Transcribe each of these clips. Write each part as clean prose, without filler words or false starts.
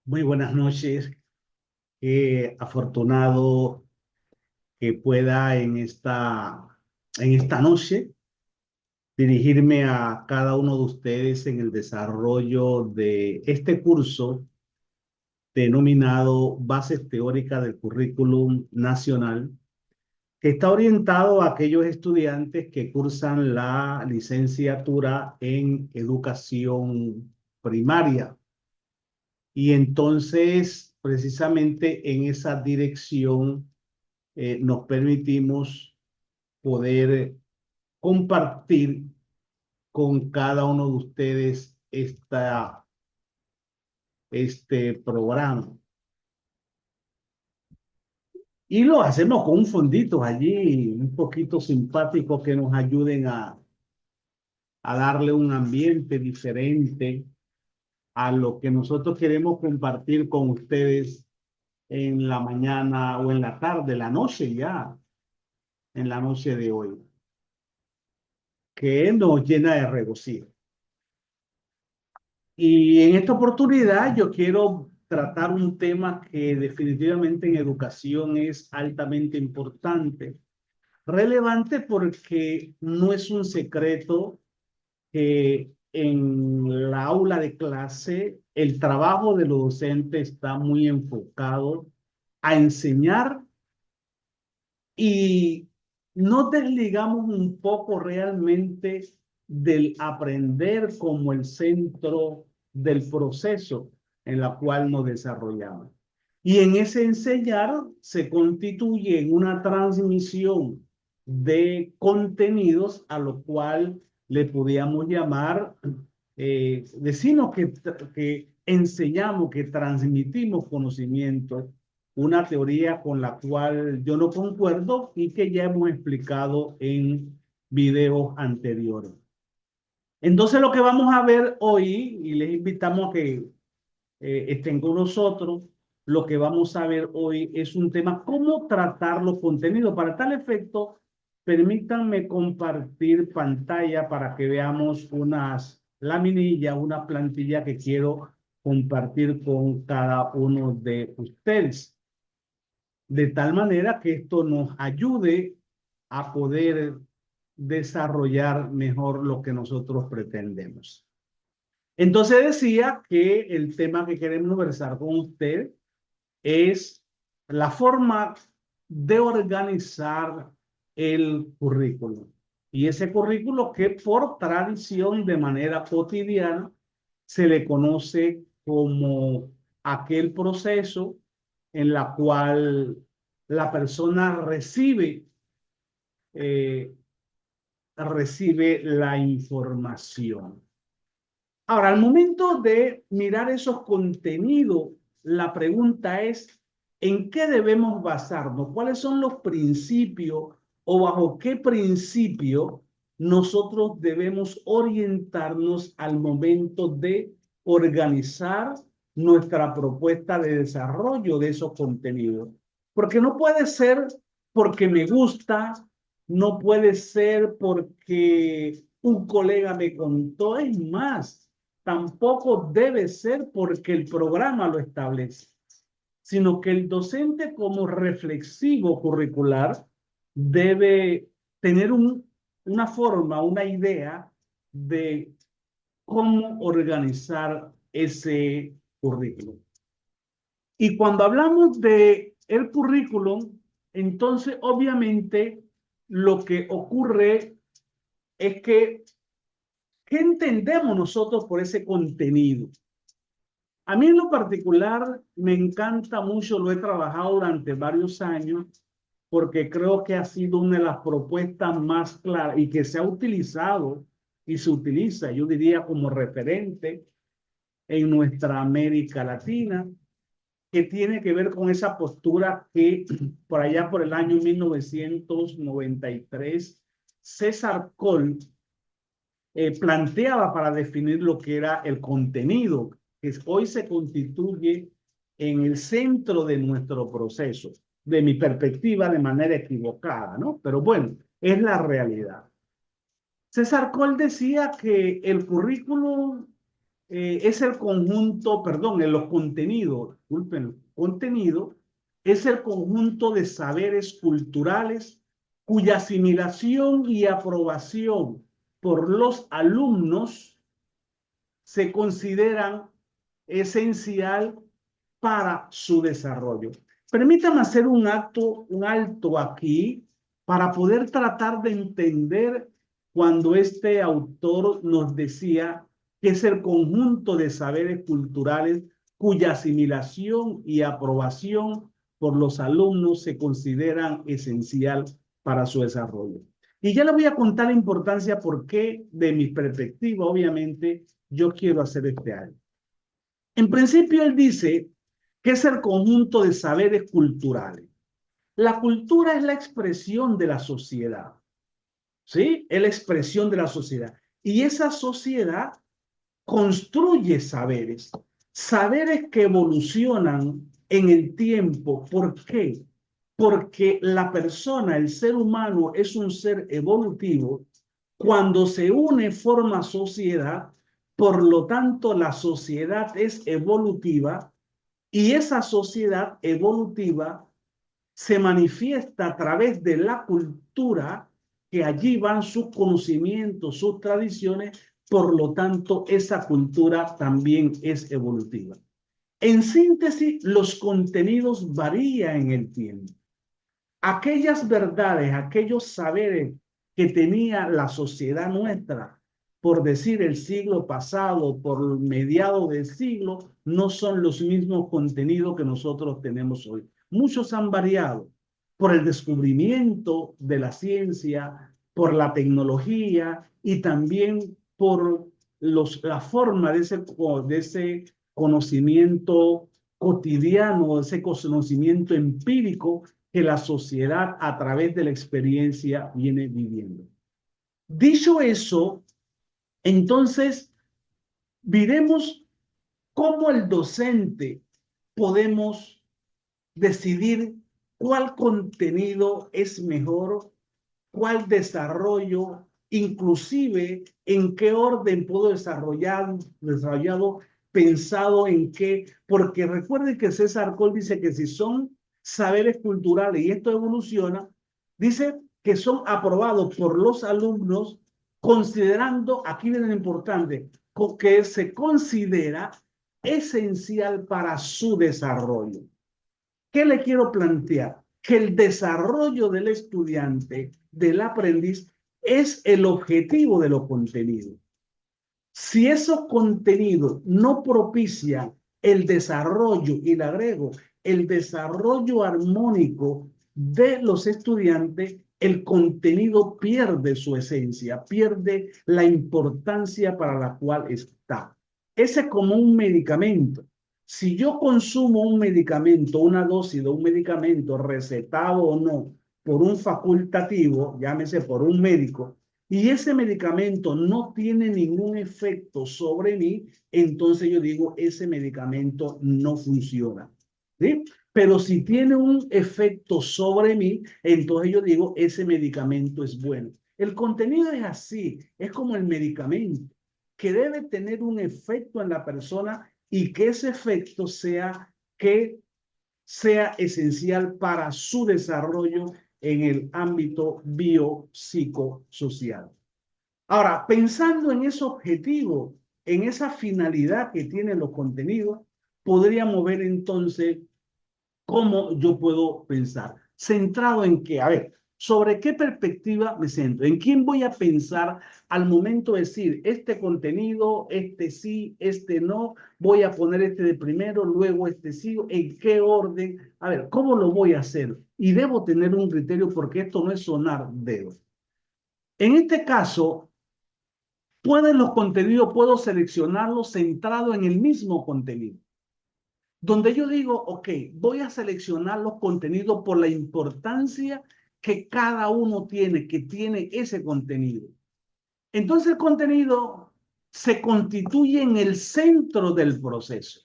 Muy buenas noches. Qué afortunado que pueda en esta noche dirigirme a cada uno de ustedes en el desarrollo de este curso denominado Bases Teóricas del Currículum Nacional, que está orientado a aquellos estudiantes que cursan la licenciatura en educación primaria. Y entonces, precisamente en esa dirección, nos permitimos poder compartir con cada uno de ustedes este programa. Y lo hacemos con un fondito allí, un poquito simpático que nos ayuden a darle un ambiente diferente a lo que nosotros queremos compartir con ustedes en la mañana o en la tarde, la noche ya, en la noche de hoy, que nos llena de regocijo. Y en esta oportunidad yo quiero tratar un tema que definitivamente en educación es altamente importante, relevante porque no es un secreto que en la aula de clase el trabajo de los docentes está muy enfocado a enseñar y no desligamos un poco realmente del aprender como el centro del proceso en la cual nos desarrollamos. Y en ese enseñar se constituye en una transmisión de contenidos a lo cual le podíamos llamar, decimos que enseñamos, que transmitimos conocimiento, una teoría con la cual yo no concuerdo y que ya hemos explicado en videos anteriores. Entonces lo que vamos a ver hoy, y les invitamos a que estén con nosotros, lo que vamos a ver hoy es un tema, cómo tratar los contenidos. Para tal efecto, permítanme compartir pantalla para que veamos unas laminillas, una plantilla que quiero compartir con cada uno de ustedes, de tal manera que esto nos ayude a poder desarrollar mejor lo que nosotros pretendemos. Entonces decía que el tema que queremos conversar con usted es la forma de organizar el currículo. Y ese currículo que por tradición de manera cotidiana se le conoce como aquel proceso en la cual la persona eh, recibe la información. Ahora, al momento de mirar esos contenidos, la pregunta es, ¿en qué debemos basarnos? ¿Cuáles son los principios o bajo qué principio nosotros debemos orientarnos al momento de organizar nuestra propuesta de desarrollo de esos contenidos? Porque no puede ser porque me gusta, no puede ser porque un colega me contó, es más, tampoco debe ser porque el programa lo establece, sino que el docente como reflexivo curricular debe tener una forma, una idea de cómo organizar ese currículum. Y cuando hablamos de el currículum, entonces obviamente lo que ocurre es que, ¿qué entendemos nosotros por ese contenido? A mí en lo particular me encanta mucho, lo he trabajado durante varios años, porque creo que ha sido una de las propuestas más claras y que se ha utilizado y se utiliza, yo diría, como referente en nuestra América Latina, que tiene que ver con esa postura que por allá por el año 1993, César Coll planteaba para definir lo que era el contenido, que hoy se constituye en el centro de nuestro proceso, de mi perspectiva de manera equivocada, ¿no? Pero bueno, es la realidad. César Coll decía que el currículum es el conjunto, perdón, en los contenidos, disculpen, contenido es el conjunto de saberes culturales cuya asimilación y aprobación por los alumnos se consideran esencial para su desarrollo. Permítame hacer un alto aquí para poder tratar de entender cuando este autor nos decía que es el conjunto de saberes culturales cuya asimilación y aprobación por los alumnos se consideran esencial para su desarrollo. Y ya le voy a contar la importancia porque de mi perspectiva, obviamente, yo quiero hacer este año. En principio, él dice que es el conjunto de saberes culturales. La cultura es la expresión de la sociedad, ¿sí? Es la expresión de la sociedad. Y esa sociedad construye saberes, saberes que evolucionan en el tiempo. ¿Por qué? Porque la persona, el ser humano, es un ser evolutivo. Cuando se une, forma sociedad. Por lo tanto, la sociedad es evolutiva y esa sociedad evolutiva se manifiesta a través de la cultura, que allí van sus conocimientos, sus tradiciones, por lo tanto, esa cultura también es evolutiva. En síntesis, los contenidos varían en el tiempo. Aquellas verdades, aquellos saberes que tenía la sociedad nuestra, por decir el siglo pasado, por mediados del siglo, no son los mismos contenidos que nosotros tenemos hoy. Muchos han variado por el descubrimiento de la ciencia, por la tecnología y también por la forma de ese conocimiento cotidiano, ese conocimiento empírico que la sociedad a través de la experiencia viene viviendo. Dicho eso, entonces veremos cómo el docente podemos decidir cuál contenido es mejor, cuál desarrollo, inclusive en qué orden puedo desarrollado, pensado en qué, porque recuerden que César Cole dice que si son saberes culturales y esto evoluciona, dice que son aprobados por los alumnos considerando, aquí viene lo importante, que se considera esencial para su desarrollo. ¿Qué le quiero plantear? Que el desarrollo del estudiante, del aprendiz, es el objetivo de los contenidos. Si esos contenidos no propician el desarrollo, y le agrego, el desarrollo armónico de los estudiantes, el contenido pierde su esencia, pierde la importancia para la cual está. Ese es como un medicamento. Si yo consumo un medicamento, una dosis de un medicamento, recetado o no, por un facultativo, llámese por un médico, y ese medicamento no tiene ningún efecto sobre mí, entonces yo digo, ese medicamento no funciona, ¿sí? Pero si tiene un efecto sobre mí, entonces yo digo, ese medicamento es bueno. El contenido es así, es como el medicamento, que debe tener un efecto en la persona y que ese efecto sea esencial para su desarrollo en el ámbito biopsicosocial. Ahora, pensando en ese objetivo, en esa finalidad que tienen los contenidos, podríamos ver entonces cómo yo puedo pensar. Centrado en qué, a ver, ¿sobre qué perspectiva me centro? ¿En quién voy a pensar al momento de decir, este contenido, este sí, este no, voy a poner este de primero, luego este sí, en qué orden? A ver, ¿cómo lo voy a hacer? Y debo tener un criterio porque esto no es sonar dedo. En este caso, los contenidos, puedo seleccionarlos centrado en el mismo contenido. Donde yo digo, ok, voy a seleccionar los contenidos por la importancia que cada uno tiene, que tiene ese contenido. Entonces el contenido se constituye en el centro del proceso.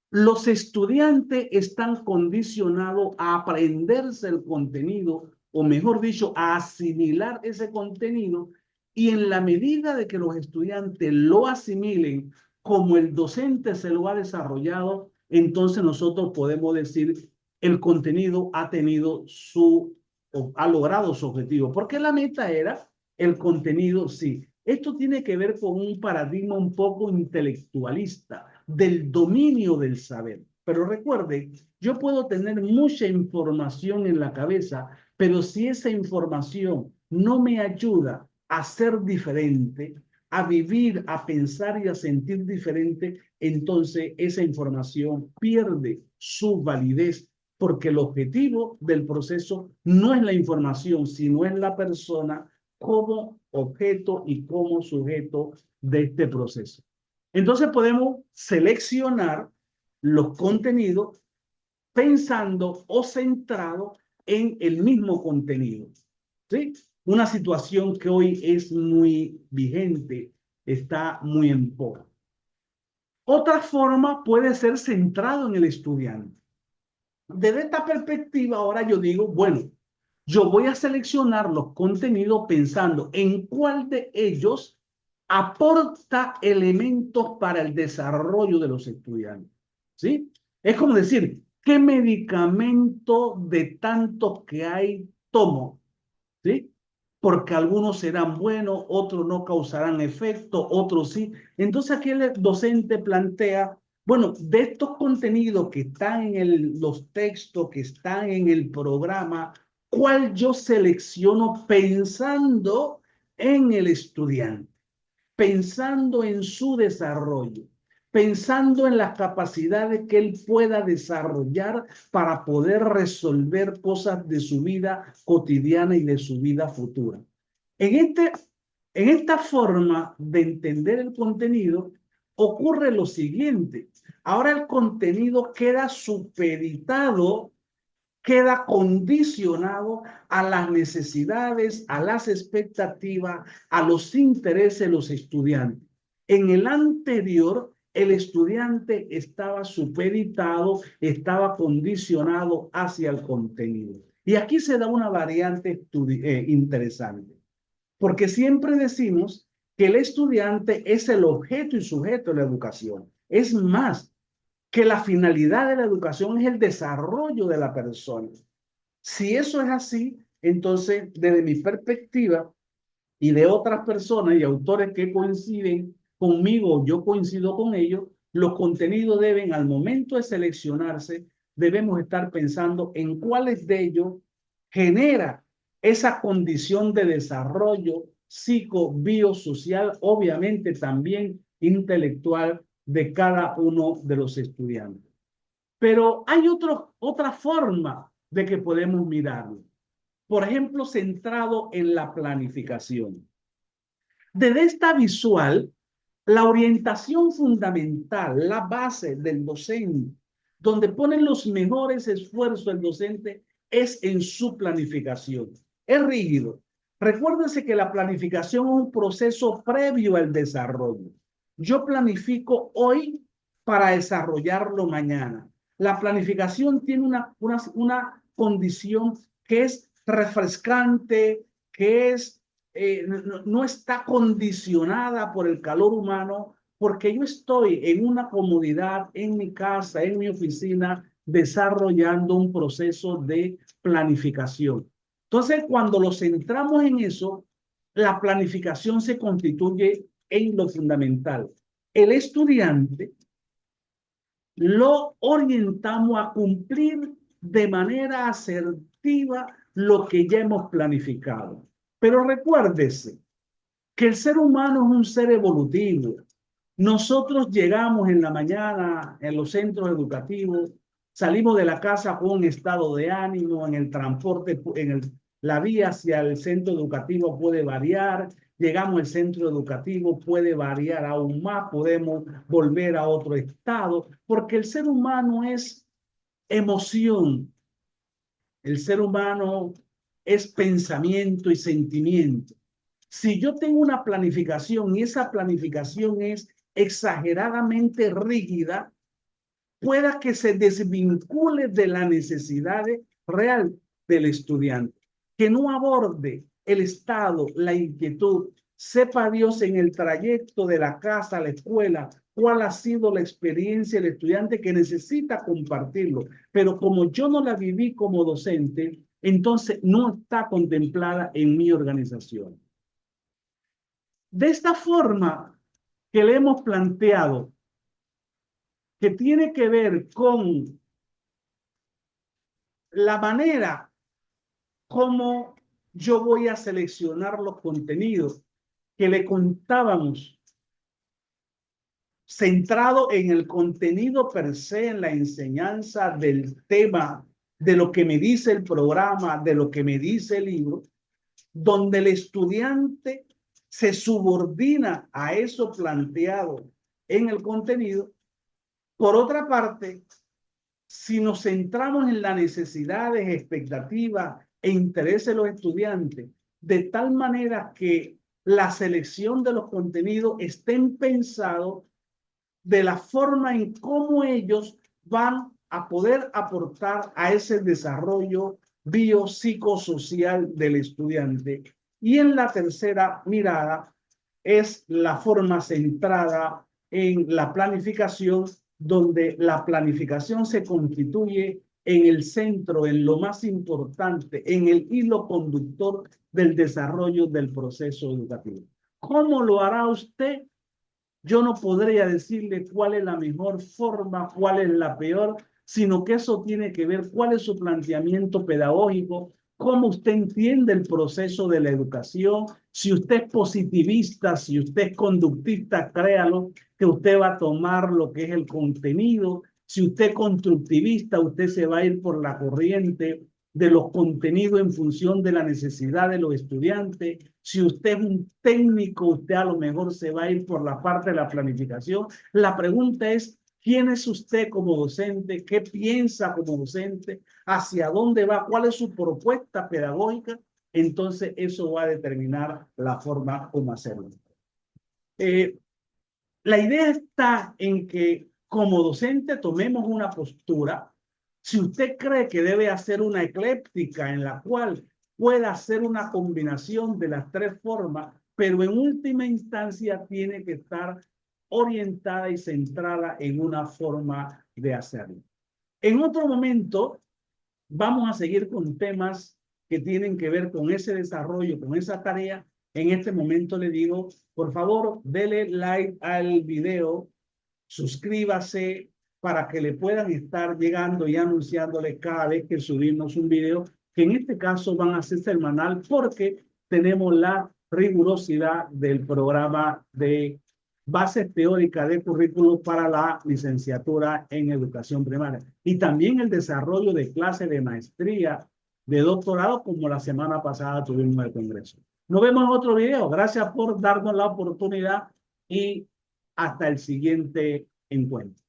Los estudiantes están condicionados a aprenderse el contenido, o mejor dicho, a asimilar ese contenido, y en la medida de que los estudiantes lo asimilen como el docente se lo ha desarrollado, entonces nosotros podemos decir el contenido ha tenido o ha logrado su objetivo, porque la meta era el contenido, sí. Esto tiene que ver con un paradigma un poco intelectualista del dominio del saber. Pero recuerde, yo puedo tener mucha información en la cabeza, pero si esa información no me ayuda a ser diferente, a vivir, a pensar y a sentir diferente, entonces esa información pierde su validez, porque el objetivo del proceso no es la información, sino es la persona como objeto y como sujeto de este proceso. Entonces podemos seleccionar los contenidos pensando o centrado en el mismo contenido. ¿Sí? Una situación que hoy es muy vigente, está muy en boga. Otra forma puede ser centrado en el estudiante. Desde esta perspectiva, ahora yo digo, bueno, yo voy a seleccionar los contenidos pensando en cuál de ellos aporta elementos para el desarrollo de los estudiantes. ¿Sí? Es como decir, ¿qué medicamento de tantos que hay tomo? ¿Sí? Porque algunos serán buenos, otros no causarán efecto, otros sí. Entonces aquí el docente plantea, bueno, de estos contenidos que están en los textos, que están en el programa, ¿cuál yo selecciono pensando en el estudiante? Pensando en su desarrollo, pensando en las capacidades que él pueda desarrollar para poder resolver cosas de su vida cotidiana y de su vida futura. En esta forma de entender el contenido, ocurre lo siguiente. Ahora el contenido queda supeditado, queda condicionado a las necesidades, a las expectativas, a los intereses de los estudiantes. En el anterior, el estudiante estaba supeditado, estaba condicionado hacia el contenido. Y aquí se da una variante interesante, porque siempre decimos que el estudiante es el objeto y sujeto de la educación. Es más, que la finalidad de la educación es el desarrollo de la persona. Si eso es así, entonces, desde mi perspectiva y de otras personas y autores que coinciden conmigo, yo coincido con ellos, los contenidos deben, al momento de seleccionarse, debemos estar pensando en cuáles de ellos genera esa condición de desarrollo psico-biosocial, obviamente también intelectual de cada uno de los estudiantes. Pero hay otra forma de que podemos mirarlo. Por ejemplo, centrado en la planificación. Desde esta visual, la orientación fundamental, la base del docente, donde ponen los mejores esfuerzos el docente, es en su planificación. Es rígido. Recuérdense que la planificación es un proceso previo al desarrollo. Yo planifico hoy para desarrollarlo mañana. La planificación tiene una condición que es refrescante, que es no está condicionada por el calor humano, porque yo estoy en una comodidad, en mi casa, en mi oficina, desarrollando un proceso de planificación. Entonces, cuando lo centramos en eso, la planificación se constituye en lo fundamental. El estudiante lo orientamos a cumplir de manera asertiva lo que ya hemos planificado. Pero recuérdese que el ser humano es un ser evolutivo. Nosotros llegamos en la mañana en los centros educativos, salimos de la casa con un estado de ánimo, en el transporte, la vía hacia el centro educativo puede variar, llegamos al centro educativo, puede variar aún más, podemos volver a otro estado, porque el ser humano es emoción, el ser humano es pensamiento y sentimiento. Si yo tengo una planificación y esa planificación es exageradamente rígida, pueda que se desvincule de la necesidad real del estudiante, que no aborde el estado, la inquietud. Sepa Dios en el trayecto de la casa a la escuela cuál ha sido la experiencia del estudiante que necesita compartirlo. Pero como yo no la viví como docente, entonces no está contemplada en mi organización. De esta forma que le hemos planteado, que tiene que ver con la manera como yo voy a seleccionar los contenidos que le contábamos, centrado en el contenido per se, en la enseñanza del tema, de lo que me dice el programa, de lo que me dice el libro, donde el estudiante se subordina a eso planteado en el contenido. Por otra parte, si nos centramos en las necesidades, expectativas e intereses de los estudiantes, de tal manera que la selección de los contenidos estén pensados de la forma en cómo ellos van a poder aportar a ese desarrollo biopsicosocial del estudiante. Y en la tercera mirada es la forma centrada en la planificación, donde la planificación se constituye en el centro, en lo más importante, en el hilo conductor del desarrollo del proceso educativo. ¿Cómo lo hará usted? Yo no podría decirle cuál es la mejor forma, cuál es la peor, sino que eso tiene que ver cuál es su planteamiento pedagógico, cómo usted entiende el proceso de la educación. Si usted es positivista, si usted es conductista, créalo, que usted va a tomar lo que es el contenido. Si usted es constructivista, usted se va a ir por la corriente de los contenidos en función de la necesidad de los estudiantes. Si usted es un técnico, usted a lo mejor se va a ir por la parte de la planificación. La pregunta es, ¿quién es usted como docente? ¿Qué piensa como docente? ¿Hacia dónde va? ¿Cuál es su propuesta pedagógica? Entonces, eso va a determinar la forma como hacerlo. La idea está en que como docente tomemos una postura. Si usted cree que debe hacer una ecléptica en la cual pueda hacer una combinación de las tres formas, pero en última instancia tiene que estar orientada y centrada en una forma de hacerlo. En otro momento vamos a seguir con temas que tienen que ver con ese desarrollo, con esa tarea. En este momento le digo, por favor, dele like al video, suscríbase para que le puedan estar llegando y anunciándole cada vez que subimos un video, que en este caso van a ser semanal porque tenemos la rigurosidad del programa de bases teóricas de currículo para la licenciatura en educación primaria y también el desarrollo de clases de maestría, de doctorado, como la semana pasada tuvimos el congreso. Nos vemos en otro video. Gracias por darnos la oportunidad y hasta el siguiente encuentro.